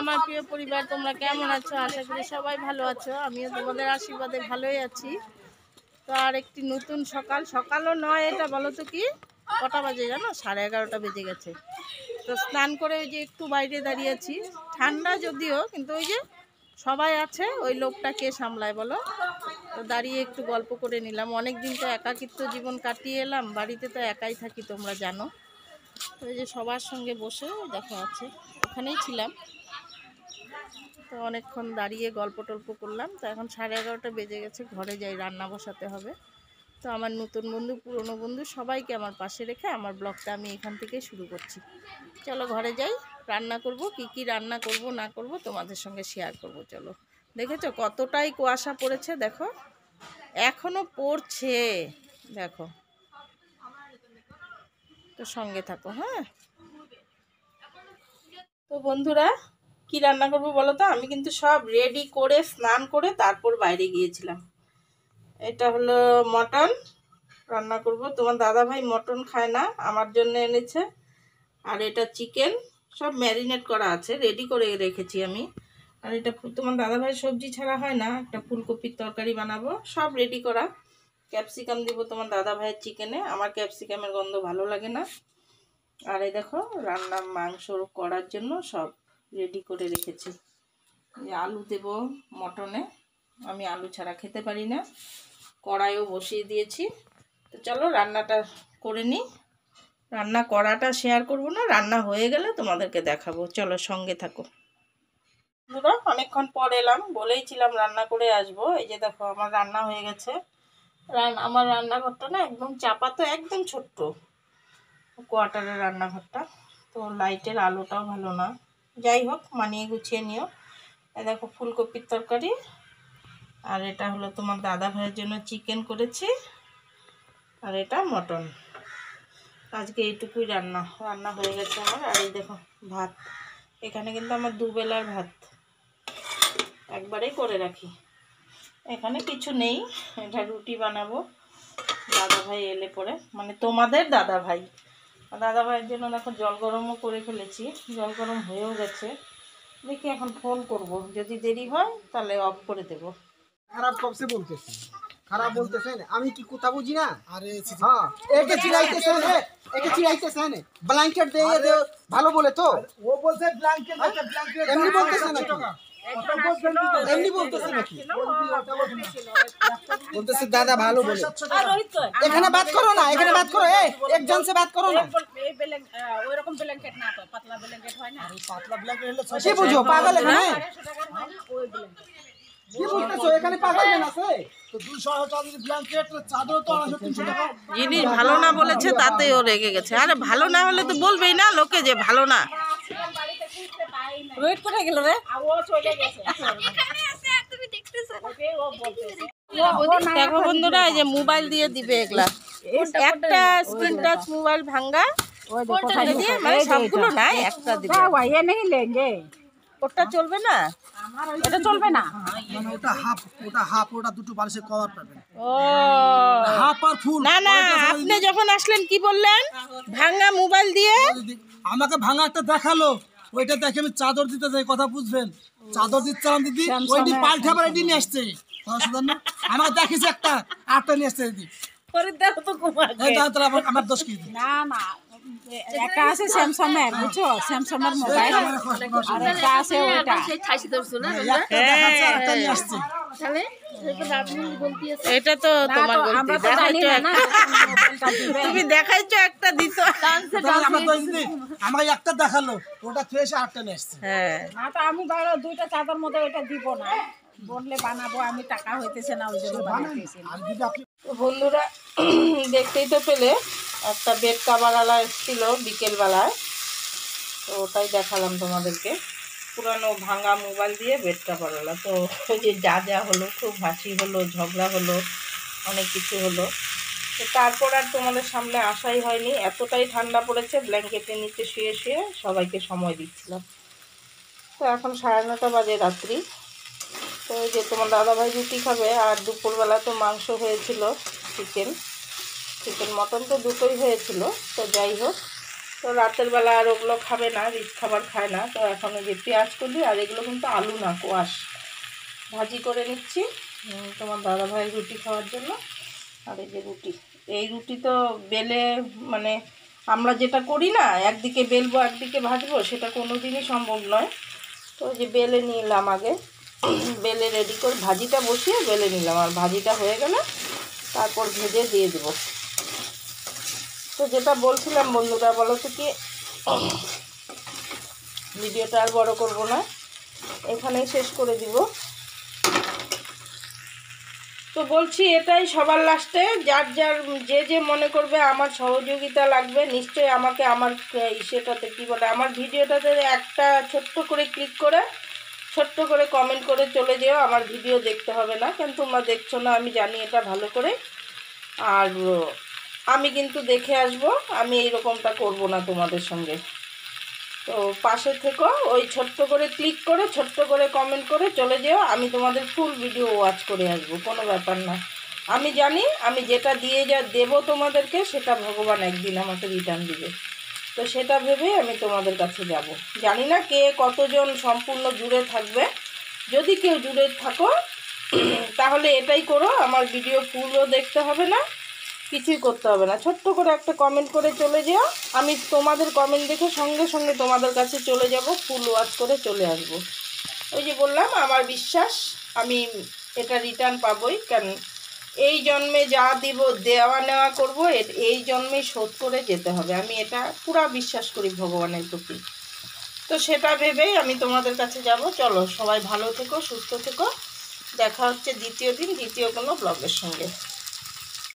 আমার প্রিয় পরিবার, তোমরা কেমন আছো? আশা করি সবাই ভালো আছো। আমিও তোমাদের আশীর্বাদে ভালোই আছি। তো আর একটি নতুন সকালও নয়, এটা বলো তো কি কটা বাজে জানো? 11:30 বেজে গেছে। তো স্নান করে ওই যে একটু বাইরে দাঁড়িয়েছি, ঠান্ডা যদিও, কিন্তু ওই যে সবাই আছে, ওই লোকটা কে সামলায় বলো? তো দাঁড়িয়ে একটু গল্প করে নিলাম। অনেক দিন তো একাকিত্ব জীবন কাটিয়ে এলাম, বাড়িতে তো একাই থাকি তোমরা জানো। তো এই যে সবার সঙ্গে বসে দেখা আছে, ওখানেই ছিলাম। তো অনেকক্ষণ দাঁড়িয়ে গল্প টল্প করলাম। তো এখন 11:30 বেজে গেছে, ঘরে যাই, রান্না বসাতে হবে। তো আমার নতুন বন্ধু, পুরনো বন্ধু, সবাইকে আমার পাশে রেখে আমার ব্লগটা আমি এখান থেকে শুরু করছি। চলো ঘরে যাই, রান্না করব। কি রান্না করব না করব তোমাদের সঙ্গে শেয়ার করব। চলো। দেখেছো কতটাই কুয়াশা পড়েছে, দেখো এখনো পড়ছে, দেখো। তো সঙ্গে থাকো, হ্যাঁ। তো বন্ধুরা, কি রান্না করব বলো তো? আমি কিন্তু সব রেডি করে স্নান করে তারপর বাইরে গিয়েছিলাম। এটা হলো মটন রান্না করব। তোমার দাদা ভাই মটন খায় না, আমার জন্য এনেছে। আর এটা চিকেন, সব ম্যারিনেট করা আছে, রেডি করে রেখেছি আমি। আর এটা তোমার দাদা ভাই সবজি ছাড়া হয় না, একটা ফুলকপির তরকারি বানাবো, সব রেডি করা। ক্যাপসিকাম দিব তোমার দাদা ভাইয়ের চিকেনে, আমার ক্যাপসিকামের গন্ধ ভালো লাগে না। আর এই দেখো রান্না মাংস করার জন্য সব রেডি করে রেখেছি। আলু দেব মটনে, আমি আলু ছাড়া খেতে পারি না। কড়াইও বসিয়ে দিয়েছি। তো চলো রান্নাটা করে নিই। রান্না করাটা শেয়ার করব না, রান্না হয়ে গেলে তোমাদেরকে দেখাবো। চলো সঙ্গে থাকো। বন্ধুরা, অনেকক্ষণ পর এলাম, বলেইছিলাম রান্না করে আসবো। এই যে দেখো আমার রান্না হয়ে গেছে। আমার রান্নাঘরটা না একদম চাপা, তো একদম ছোট্ট কোয়ার্টারের রান্নাঘরটা, তো লাইটের আলোটাও ভালো না। যাই হোক, মানিয়ে গুছিয়ে নিও। দেখো ফুলকপির তরকারি, আর এটা হলো তোমার দাদা ভাইয়ের জন্য চিকেন করেছি, আর এটা মটন। আজকে এইটুকুই রান্না হয়ে গেছে আমার। আর এই দেখো ভাত, এখানে কিন্তু আমার দুবেলার ভাত একবারেই করে রাখি। এখানে কিছু নেই, এটা রুটি বানাবো দাদা ভাই এলে পরে, মানে তোমাদের দাদা ভাইয়ের জন্য দেখো জল গরমও করে ফেলেছি, জল গরম হয়েও গেছে। দেখি এখন ফোন করব, যদি দেরি হয় তাহলে অফ করে দেব। খারাপ কবসে বলতেছে, খারাপ বলতেছেন, আমি কি কথা বুঝি না? আরে হ্যাঁ, একে চিড়াইতেছেন, একে চিড়াইতেছেন, ব্ল্যাঙ্কেট দিয়ে দে ভালো বলে তো ও বলছে ব্ল্যাঙ্কেট, একটা ব্ল্যাঙ্কেট এমনি বলতেছে নাকি? এমনি বলতেছে নাকি? বলতেছে দাদা ভালো বলে। এখানে বাত করো না, এখানে বাত করো, একজন সে বাত করো না। এই ওই রকম ব্ল্যাঙ্কেট না, তো পাতলা ব্ল্যাঙ্কেট হয় না। পাতলা ব্ল্যাঙ্কেট হলে কি বুঝো পাগল এখানে? ওই ব্ল্যাঙ্কেট কি বলতেছো? এখানে পাগল কেন আছে? তো 200 টাকার ব্ল্যাঙ্কেট, চাদর তো 300 টাকা। জিনিস ভালো না বলেছে, তাতেই ও রেগে গেছে। আরে ভালো না হলে তো বলবেই না লোকে যে ভালো না। রোহিত কোথায় গেল রে? ও চলে গেছে, এখানে আছে, তুমি দেখতেছো ওকে, ও বলতেছে। দেখো বন্ধুরা, এই যে মোবাইল দিয়ে দিবে এগুলা, একটা স্ক্রিন টাচ মোবাইল ভাঙ্গা, দিয়ে মানে সবগুলো না, একটা দিবে। ये नहीं लेंगे, ওটা চলবে না, এটা চলবে না। মানে ওটা হাফ, ওটা দুটো বালিশে কভার পাবেন। ও হাফ আর ফুল। না না, আপনি যখন আসলেন কি বললেন? ভাঙ্গা মোবাইল দিয়ে আমাকে ভাঙা একটা দেখালো, ওইটা দেখে আমি চাদর দিতে যাই, কথা বুঝবেন? চাদর দিচ্ছিলাম দিদি, ওইটি পাল্টে আবার এটি নিয়ে আসছে। আমাকে দেখেছি একটা, আটটা নিয়ে আসছে দিদি। আমার দোষ কি? না না, একটা আছে স্যামসাং এর, বুঝছো, স্যামসাং এর মোবাইল, আর একটা আছে ওইটা। একটা নিয়ে আসছে। এটা তো তোমার আমরা গলতি, তো জানি দেখাইছো না একটা, তুমি দেখাইছো একটা দিছো। আমার দোষ দিদি, আমাকে একটা দেখালো, ওটা থুয়ে এসে আটটা নিয়ে আসছে। হ্যাঁ, না তো আমি ধরো দুইটা চাদর মধ্যে ওইটা দিব না, বললে বানাবো, আমি টাকা হইতেছে না, ওই জন্য বানাইতেছি না। আর দিদি আপনি তো বন্ধুরা, দেখতেই তো পেলে একটা বেড কাভারওয়ালা এসেছিল বিকেলবেলায়, তো ওটাই দেখালাম তোমাদেরকে। পুরানো ভাঙা মোবাইল দিয়ে বেড কাভারওয়ালা। তো ওই যে যা হলো, খুব হাসি হলো, ঝগড়া হলো, অনেক কিছু হলো। তো তারপর আর তোমাদের সামনে আসাই হয়নি, এতটাই ঠান্ডা পড়েছে, ব্ল্যাঙ্কেটের নিচে শুয়ে শুয়ে সবাইকে সময় দিচ্ছিলাম। তো এখন 9:30 বাজে রাত্রি। তো ওই যে তোমার দাদাভাই রুটি খাবে, আর দুপুরবেলা তো মাংস হয়েছিল, চিকেন মটন তো দুটোই হয়েছিল। তো যাই হোক, তো রাতের বেলা আর ওগুলো খাবে না, রিচ খাবার খায় না। তো এখন ওই যে পেঁয়াজ কলি, আর এগুলো কিন্তু আলু না, কোয়াশ ভাজি করে নিচ্ছি তোমার দাদা ভাই রুটি খাওয়ার জন্য। আর এই যে রুটি, এই রুটি তো বেলে মানে আমরা যেটা করি না, একদিকে বেলবো একদিকে ভাজবো, সেটা কোনো দিনই সম্ভব নয়। তো ওই যে বেলে নিলাম আগে, বেলে রেডি করে ভাজিটা বসিয়ে বেলে নিলাম, আর ভাজিটা হয়ে গেলে তারপর ভেজে দিয়ে দেবো। তো যেটা বলছিলাম বন্ধুরা, বলো তো কি, ভিডিওটা আর বড় করব না, এখানেই শেষ করে দিব। তো বলছি এটাই সবার লাস্টে, যার যার যে যে মনে করবে আমার সহযোগিতা লাগবে, নিশ্চয়ই আমাকে আমার সেটাতে কী বলে, আমার ভিডিওটাতে একটা ছোট্ট করে ক্লিক করে ছোট্ট করে কমেন্ট করে চলে যেও। আমার ভিডিও দেখতে হবে না, কারণ তোমরা দেখছো না আমি জানি এটা ভালো করে। আর আমি কিন্তু দেখে আসব, আমি এইরকমটা করব না তোমাদের সঙ্গে। তো পাশে থেকো, ওই ছোট্ট করে ক্লিক করে ছোট্ট করে কমেন্ট করে চলে যেও, আমি তোমাদের ফুল ভিডিও ওয়াচ করে আসবো, কোনো ব্যাপার না। আমি জানি আমি যেটা দিয়ে দেবো তোমাদেরকে, সেটা ভগবান একদিন আমাকে রিটার্ন দিবে। তো সেটা ভেবেই আমি তোমাদের কাছে যাব। জানি না কে কতজন সম্পূর্ণ জুড়ে থাকবে, যদি কেউ জুড়ে থাকো তাহলে এটাই করো, আমার ভিডিও ফুলও দেখতে হবে না, কিছুই করতে হবে না, ছোট্ট করে একটা কমেন্ট করে চলে যাও। আমি তোমাদের কমেন্ট দেখে সঙ্গে সঙ্গে তোমাদের কাছে চলে যাব, ফুল ওয়াচ করে চলে আসব। ওই যে বললাম, আমার বিশ্বাস আমি এটা রিটার্ন পাবই, কারণ এই জন্মে যা দিব দেওয়া নেওয়া করবো, এই জন্মেই শোধ করে যেতে হবে, আমি এটা পুরা বিশ্বাস করি ভগবানের প্রতি। তো সেটা ভেবেই আমি তোমাদের কাছে যাব। চলো সবাই ভালো থেকো, সুস্থ থেকো, দেখা হচ্ছে দ্বিতীয় দিন দ্বিতীয় কোনো ব্লগের সঙ্গে।